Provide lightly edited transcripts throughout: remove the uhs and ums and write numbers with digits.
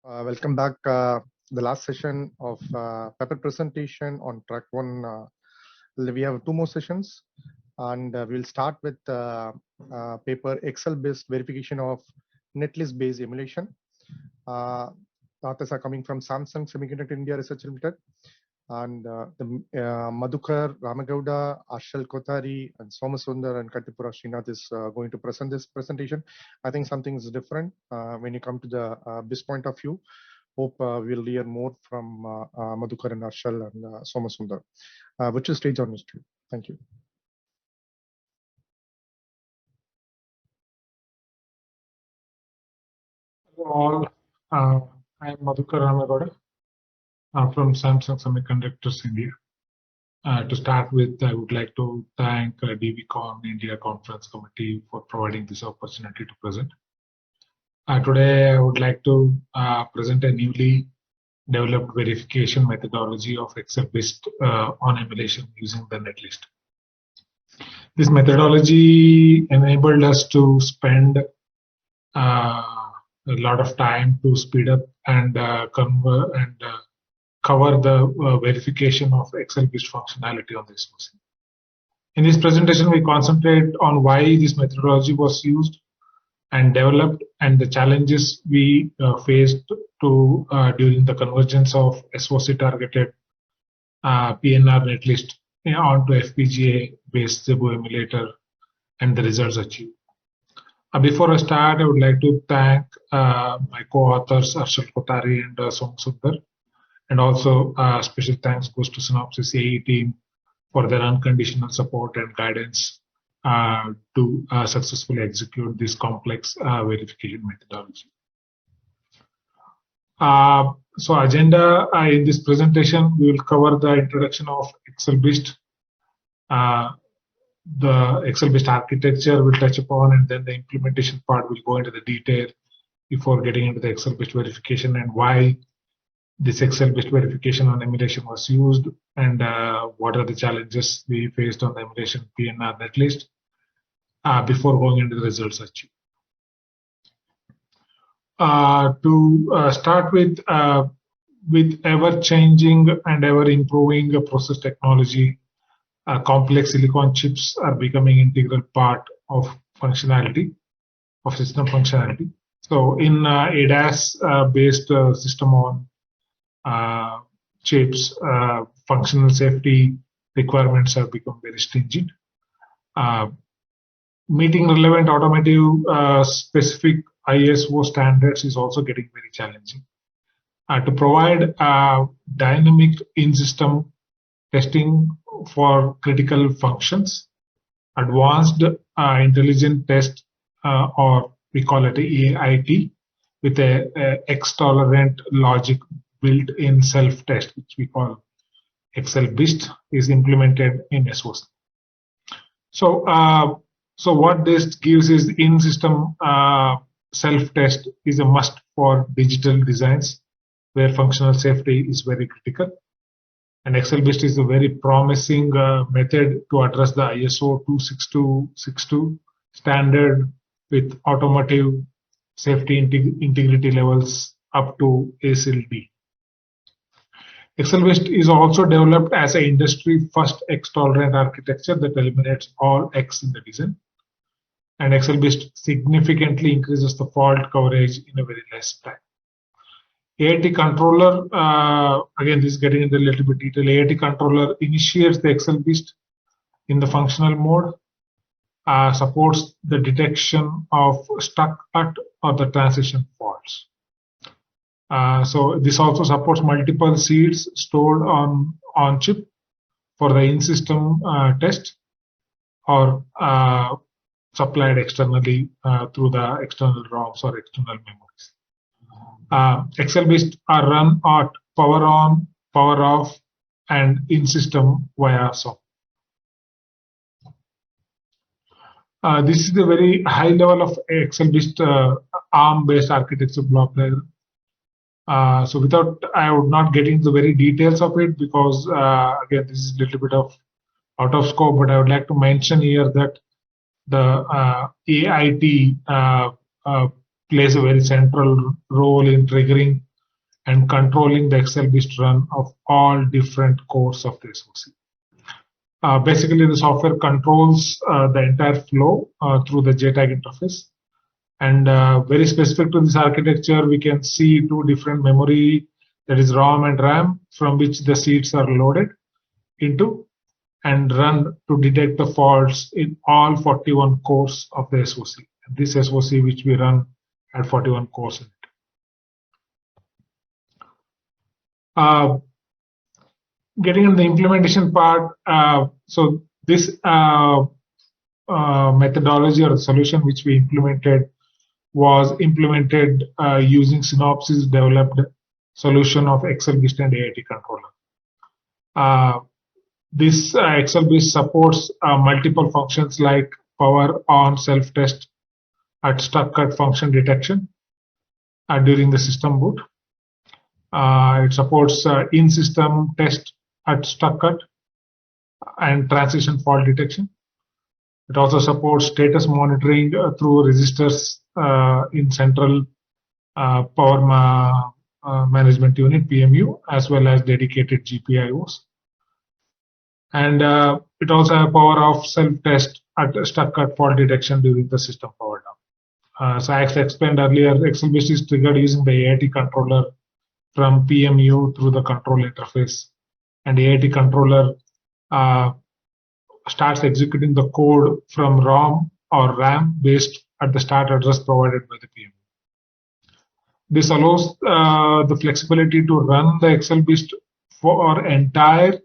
Welcome back. The last session of paper presentation on track one. We have two more sessions, and we'll start with paper XLBIST verification of Netlist-based emulation. Authors are coming from Samsung Semiconductor India Research Limited, and Madhukar, Ramegowda, Harshal, Kothari, and Somasunder and Kattepura Sreenath is going to present this presentation. I think something is different when you come to the BIST point of view. Hope we'll hear more from Madhukar and Harshal and Somasunder. Which is stage on this too. Thank you. Hello all, I'm Madhukar Ramegowda from Samsung Semiconductors India. To start with, I would like to thank DVCon India Conference Committee for providing this opportunity to present. Today, I would like to present a newly developed verification methodology of XLBIST on emulation using the netlist. This methodology enabled us to spend a lot of time to speed up and cover the verification of XLBIST functionality on this machine. In this presentation, we concentrate on why this methodology was used and developed and the challenges we faced during the convergence of SOC targeted PNR netlist onto FPGA-based ZeBu emulator and the results achieved. Before I start, I would like to thank my co-authors Harshal, Kothari, and Somasunder, and also special thanks goes to Synopsys AE team for their unconditional support and guidance to successfully execute this complex verification methodology. So agenda in this presentation, we will cover the introduction of XLBIST, the XLBIST architecture we'll touch upon, and then the implementation part will go into the detail before getting into the XLBIST verification and why this XLBIST verification on emulation was used and what are the challenges we faced on the emulation PNR netlist before going into the results achieved. To start with ever-changing and ever-improving process technology, complex silicon chips are becoming integral part of functionality, of system functionality. So in ADAS-based system on chips, functional safety requirements have become very stringent. Meeting relevant automotive specific ISO standards is also getting very challenging. To provide dynamic in-system testing for critical functions, advanced intelligent test, or we call it AIT, with a X-tolerant logic built-in self-test, which we call XLBIST, is implemented in SOC. So what this gives is in-system self-test is a must for digital designs where functional safety is very critical. And XLBIST is a very promising method to address the ISO 26262 standard with automotive safety integrity levels up to ASIL D. XLBIST is also developed as an industry-first X-tolerant architecture that eliminates all X in the design. And XLBIST significantly increases the fault coverage in a very less time. AIT controller, again, this is getting into a little bit detail. AIT controller initiates the XLBIST in the functional mode, supports the detection of stuck at or the transition faults. So this also supports multiple seeds stored on chip for the in-system test or supplied externally through the external ROMs or external memories. XLBIST are run at power on, power off, and in-system via SOC. This is the very high level of XLBIST ARM-based architecture block layer. So I would not get into the very details of it because again, this is a little bit of out of scope, but I would like to mention here that the AIT plays a very central role in triggering and controlling the XLBIST run of all different cores of the SoC. Basically, the software controls the entire flow through the JTAG interface. And very specific to this architecture, we can see two different memory, that is ROM and RAM, from which the seeds are loaded into and run to detect the faults in all 41 cores of the SoC. This SoC which we run at 41 cores in it. Getting in the implementation part, so this methodology or the solution which we implemented was implemented using Synopsys developed solution of XLBIST and AIT controller. This XLBIST supports multiple functions like power on self-test at stuck-cut function detection during the system boot. It supports in-system test at stuck-cut and transition fault detection. It also supports status monitoring through registers in central power management unit, PMU, as well as dedicated GPIOs. And it also has power of self-test at stuck-cut fault detection during the system power down. So as I explained earlier, XLBIST is triggered using the AIT controller from PMU through the control interface. And the AIT controller starts executing the code from ROM or RAM based at the start address provided by the PMU. This allows the flexibility to run the XLBIST for entire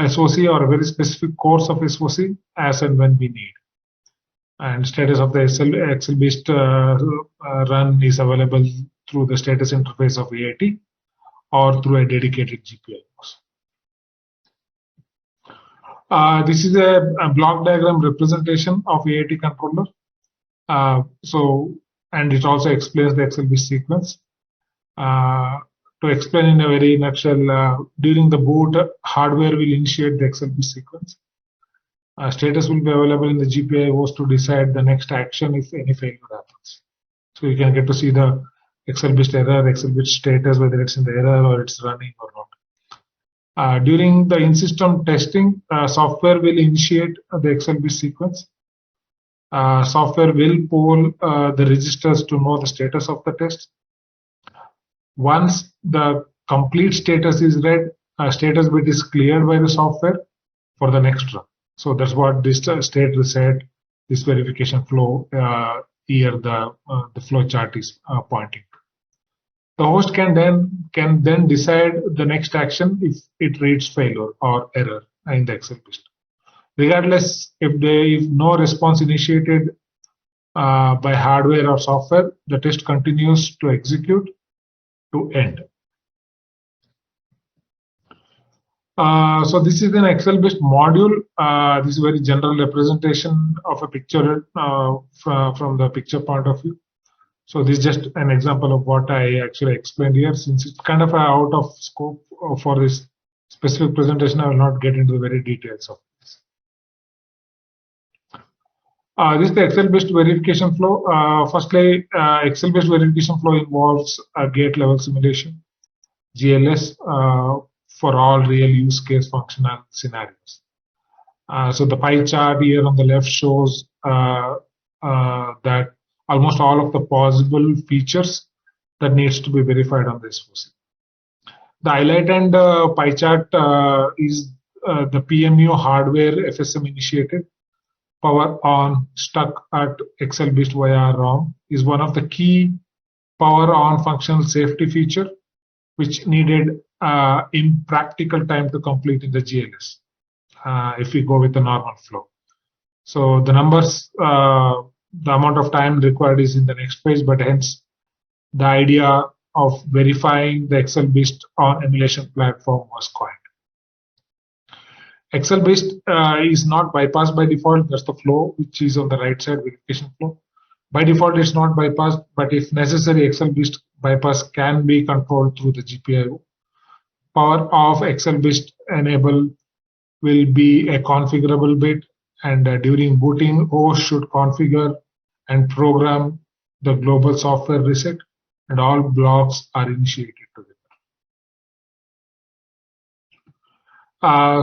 SoC or a very specific course of SoC as and when we need. And status of the XLBIST run is available through the status interface of AIT or through a dedicated GPIOs. This is a block diagram representation of AIT controller. And it also explains the XLBIST sequence. To explain in a very nutshell, during the boot, hardware will initiate the XLBIST sequence. Status will be available in the GPIOs to decide the next action if any failure happens. So you can get to see the XLBIST error, XLBIST status, whether it's in the error or it's running or not. During the in-system testing, software will initiate the XLBIST sequence. Software will poll the registers to know the status of the test. Once the complete status is read, status bit is cleared by the software for the next run. So that's what this state reset, this verification flow here the flow chart is pointing to. The host can then decide the next action if it reads failure or error in the XLBIST. Regardless, if no response initiated by hardware or software, the test continues to execute to end. So this is an XLBIST module. This is a very general representation of a picture from the picture point of view. So this is just an example of what I actually explained here. Since it's kind of out of scope for this specific presentation, I will not get into the very details of this. This is the XLBIST verification flow. Firstly, XLBIST verification flow involves a gate level simulation, GLS, for all real use case functional scenarios. So the pie chart here on the left shows that almost all of the possible features that needs to be verified on this SoC. The highlight and pie chart is the PMU hardware FSM initiated. Power on stuck at XLBIST via ROM is one of the key power on functional safety feature which needed impractical time to complete in the GLS if we go with the normal flow. So the numbers, the amount of time required is in the next page, but hence the idea of verifying the XLBIST on emulation platform was coined. XLBIST is not bypassed by default. That's the flow which is on the right side, verification flow. By default, it's not bypassed, but if necessary, XLBIST bypass can be controlled through the GPIO. Power of XLBIST enable will be a configurable bit, and during booting, host should configure and program the global software reset and all blocks are initiated together.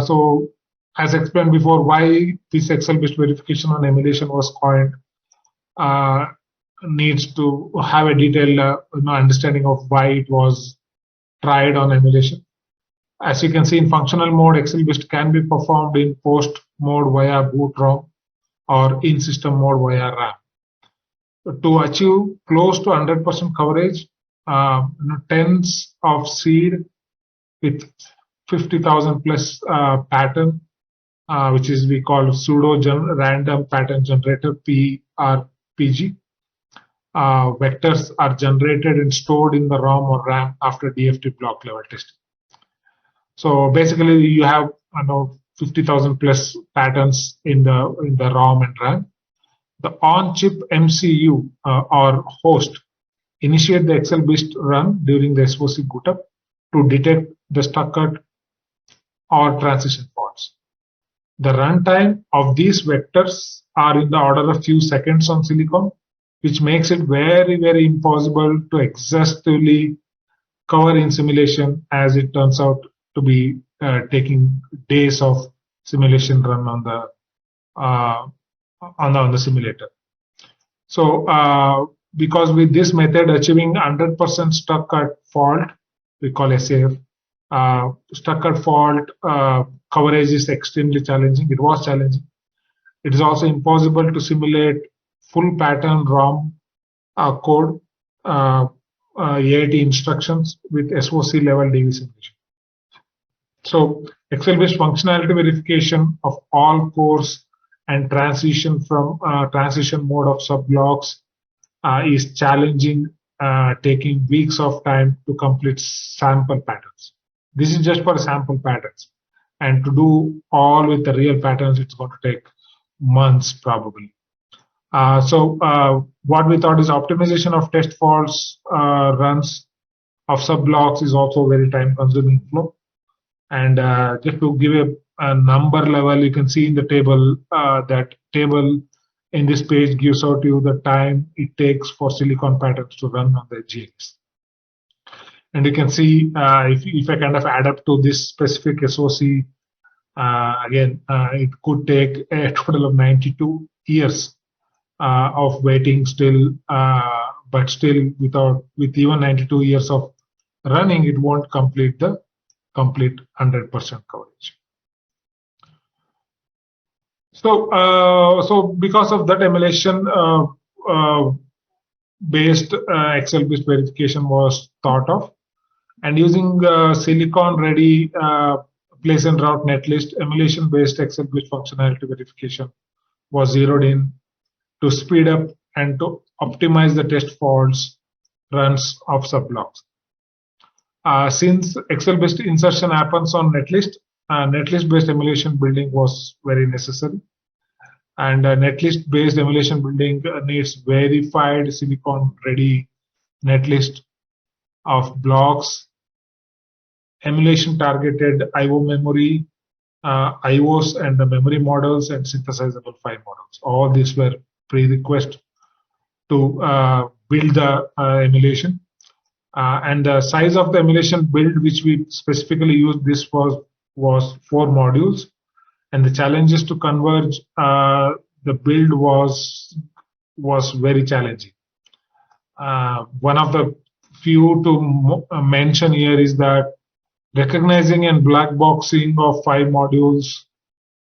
So as explained before, why this XLBIST verification on emulation was coined needs to have a detailed understanding of why it was tried on emulation. As you can see, in functional mode, XLBIST can be performed in post mode via boot ROM or in system mode via RAM. To achieve close to 100% coverage, tens of seed with 50,000 plus pattern, which is we call pseudo random pattern generator (PRPG). Vectors are generated and stored in the ROM or RAM after DFT block level testing. So basically, you have 50,000 plus patterns in the ROM and RAM. The on-chip MCU or host initiate the XLBIST run during the SOC bootup to detect the stuck-cut or transition faults. The runtime of these vectors are in the order of few seconds on silicon, which makes it very, very impossible to exhaustively cover in simulation, as it turns out to be taking days of simulation run on the simulator. So because with this method, achieving 100% stuck-cut fault, we call SAF, stuck-cut fault coverage is extremely challenging. It was challenging. It is also impossible to simulate full pattern ROM code, AIT instructions with SOC level DV simulation. So XLBIST functionality verification of all cores and transition from transition mode of subblocks is challenging, taking weeks of time to complete sample patterns. This is just for sample patterns, and to do all with the real patterns, it's going to take months probably. So what we thought is optimization of test faults runs of subblocks is also very time-consuming flow. And just to give a number level, you can see in the table, that table in this page gives out to you the time it takes for silicon patterns to run on the GX. And you can see if I kind of add up to this specific SOC, again, it could take a total of 92 years of waiting still, but still with even 92 years of running, it won't complete the complete 100% coverage. So because of that, emulation based XLBIST verification was thought of, and using silicon ready place and route netlist, emulation based XLBIST functionality verification was zeroed in to speed up and to optimize the test faults runs of subblocks. Since XLBIST insertion happens on netlist, netlist-based emulation building was very necessary. And netlist-based emulation building needs verified silicon-ready netlist of blocks, emulation-targeted I/O memory, IOs and the memory models, and synthesizable file models. All these were prerequisites to build the emulation. And the size of the emulation build, which we specifically used, this was 4 modules, and the challenges to converge the build was very challenging. One of the few to mention here is that recognizing and black boxing of 5 modules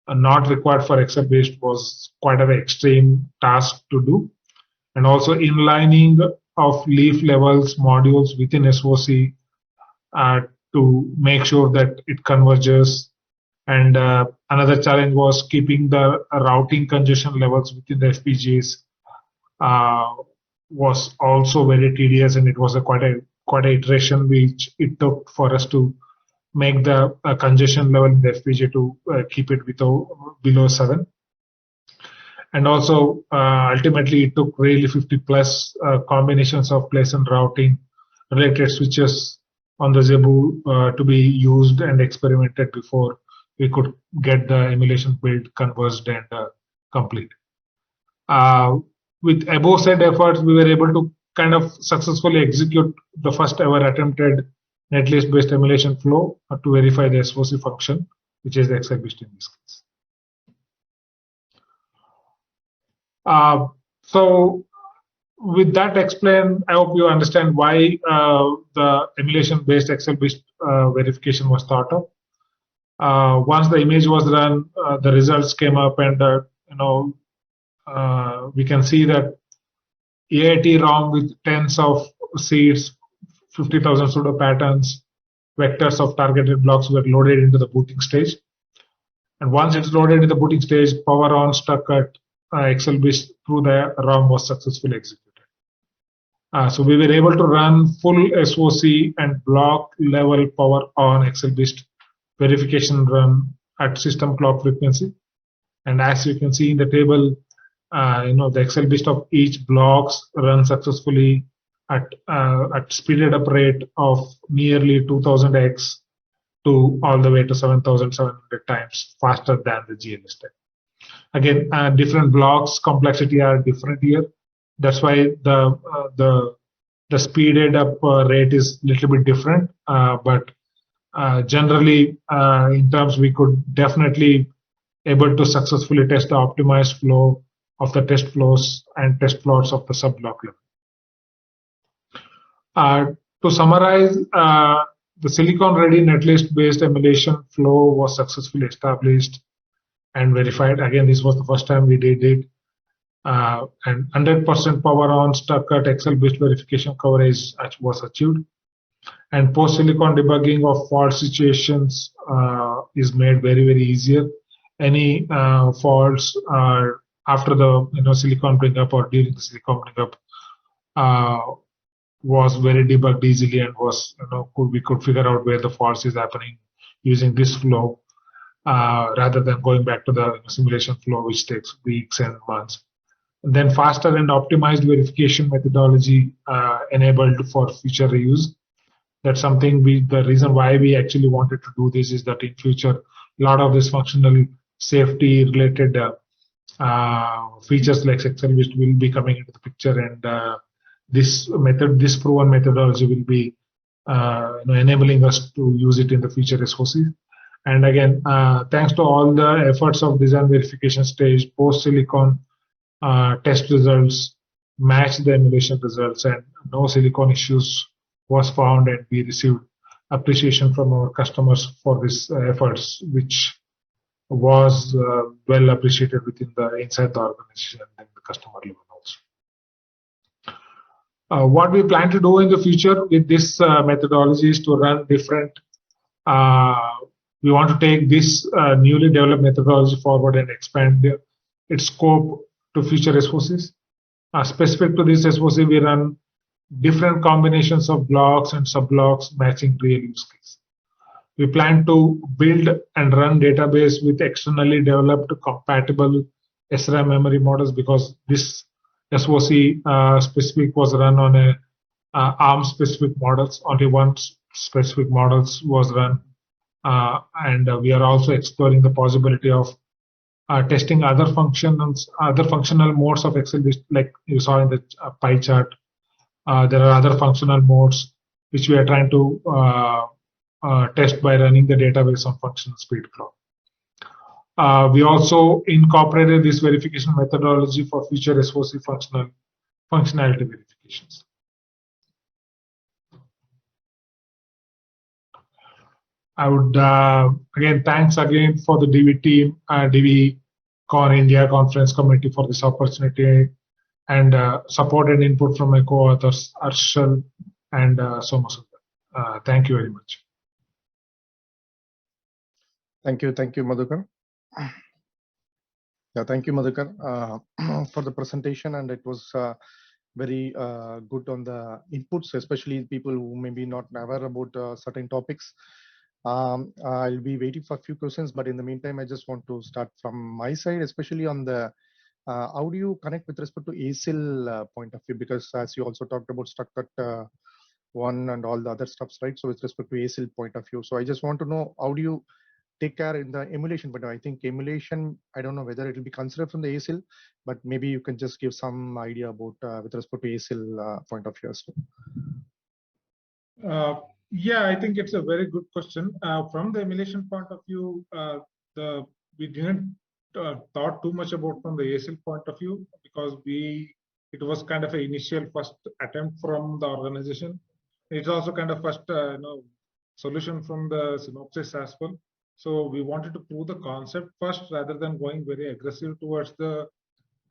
not required for XLBIST was quite an extreme task to do, and also inlining of leaf levels modules within SOC to make sure that it converges. And another challenge was keeping the routing congestion levels within the FPGAs was also very tedious, and it was quite a iteration which it took for us to make the congestion level in the FPGA to keep it below 7. And also, ultimately, it took really 50 plus combinations of place and routing related switches on the ZeBu to be used and experimented before we could get the emulation build converged and complete. With above said efforts, we were able to kind of successfully execute the first ever attempted Netlist-based emulation flow to verify the SOC function, which is the XLBIST in this case. So with that explained, I hope you understand why the emulation-based XLBIST verification was thought of. Once the image was run, the results came up, and we can see that AIT ROM with tens of seeds, 50,000 pseudo patterns, vectors of targeted blocks were loaded into the booting stage. And once it's loaded in the booting stage, power on stuck at XLBIST through the ROM was successfully executed. So we were able to run full SOC and block level power on XLBIST verification run at system clock frequency. And as you can see in the table, the XLBIST of each blocks run successfully at speeded up rate of nearly 2000x to all the way to 7,700 times faster than the GLS type. Again, different blocks complexity are different here. That's why the speeded up rate is a little bit different. But generally, in terms, we could definitely able to successfully test the optimized flow of the test flows and test plots of the sub-block level. To summarize, the silicon-ready Netlist-based emulation flow was successfully established and verified. Again, this was the first time we did it. And 100% power on stuck at XLBIST verification coverage was achieved. And post-silicon debugging of fault situations is made very, very easier. Any faults after the silicon bring up or during the silicon bring up was very debugged easily, and was we could figure out where the faults is happening using this flow rather than going back to the simulation flow, which takes weeks and months. And then faster and optimized verification methodology enabled for future reuse. That's something the reason why we actually wanted to do this is that in future, a lot of this functional safety related features like XLBIST will be coming into the picture, and this proven methodology will be enabling us to use it in the future SOCs. And again, thanks to all the efforts of design verification stage, post-silicon test results match the emulation results, and no silicon issues was found, and we received appreciation from our customers for this efforts, which was well appreciated inside the organization and the customer level also. What we plan to do in the future with this methodology is to run different. We want to take this newly developed methodology forward and expand its scope to future SOCs. Specific to this SOC, we run different combinations of blocks and sub-blocks matching real use case. We plan to build and run database with externally developed compatible SRAM memory models, because this SOC specific was run on a ARM specific models. Only one specific models was run, and we are also exploring the possibility of testing other functional modes of XLBIST, like you saw in the pie chart. There are other functional modes which we are trying to test by running the database on functional speed clock. We also incorporated this verification methodology for future SOC functionality verifications. I would again thanks again for the DV team, DVCon India conference committee for this opportunity, and support and input from my co-authors Harshal and Somasunder. Thank you very much. Thank you, Madhukar. Yeah, thank you, Madhukar, for the presentation, and it was very good on the inputs, especially people who may be not aware about certain topics. I'll be waiting for a few questions, but in the meantime, I just want to start from my side, especially on the how do you connect with respect to ASIL point of view, because as you also talked about stuck at one and all the other stuffs, right? So with respect to ASIL point of view, so I just want to know, how do you take care in the emulation, but I think emulation, I don't know whether it will be considered from the ASIL, but maybe you can just give some idea about with respect to ASIL point of view as well. Yeah, I think it's a very good question. From the emulation point of view, we didn't thought too much about from the ASIL point of view, because it was kind of an initial first attempt from the organization. It's also kind of first solution from the Synopsys as well. So we wanted to prove the concept first rather than going very aggressive towards the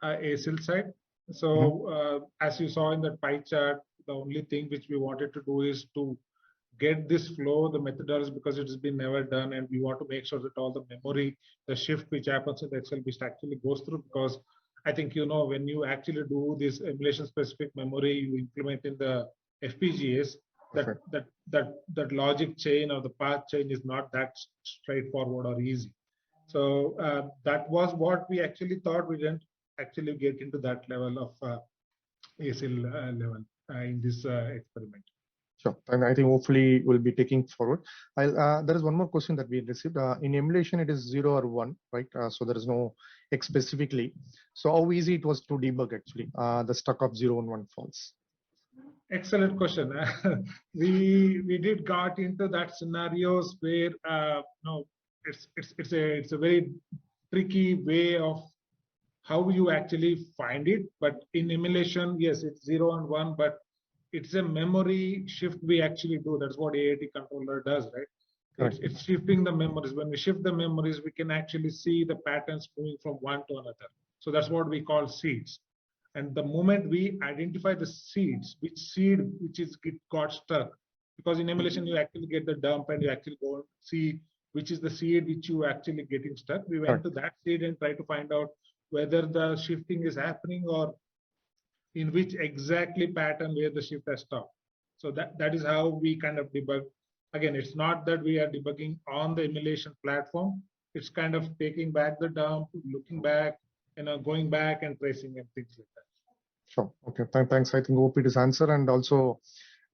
ASIL side. So as you saw in the pie chart, the only thing which we wanted to do is to get this flow, the methodology, because it has been never done, and we want to make sure that all the memory, the shift which happens in the XLBIST actually goes through, because I think, when you actually do this emulation specific memory, you implement in the FPGAs, that logic chain or the path chain is not that straightforward or easy. So that was what we actually thought. We didn't actually get into that level of ASIL level in this experiment. Sure, and I think hopefully we'll be taking forward. There is one more question that we received. In emulation, it is 0 or 1, right? So there is no X specifically. So how easy it was to debug actually the stuck of 0 and 1 faults? Excellent question. we did got into that scenarios where it's a very tricky way of how you actually find it. But in emulation, yes, it's 0 and 1, but it's a memory shift we actually do. That's what AAT controller does, right? It's shifting the memories. When we shift the memories, we can actually see the patterns moving from one to another. So that's what we call seeds. And the moment we identify the seeds, which seed got stuck, because in emulation you actually get the dump and you actually go and see which is the seed which you actually getting stuck. We went to that seed and try to find out whether the shifting is happening or in which exactly pattern where the shift has stopped. So that is how we kind of debug. Again, it's not that we are debugging on the emulation platform. It's kind of taking back the dump, looking back, going back and tracing and things like that. Sure. Okay. Thanks. I think hope it is answer, and also,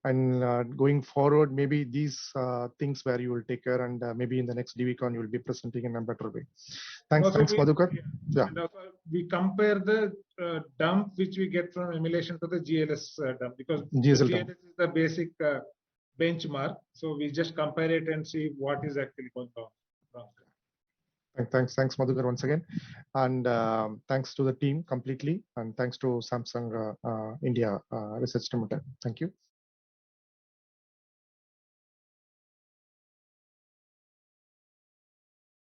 and going forward, maybe these things where you will take care, and maybe in the next DVCon you will be presenting in a better way. Thanks, Madhukar. Yeah. And also we compare the dump which we get from emulation to the GLS dump, because GLS is the basic benchmark. So we just compare it and see what is actually going on. Thanks, Madhukar, once again, and thanks to the team completely, and thanks to Samsung India Research Limited. Thank you.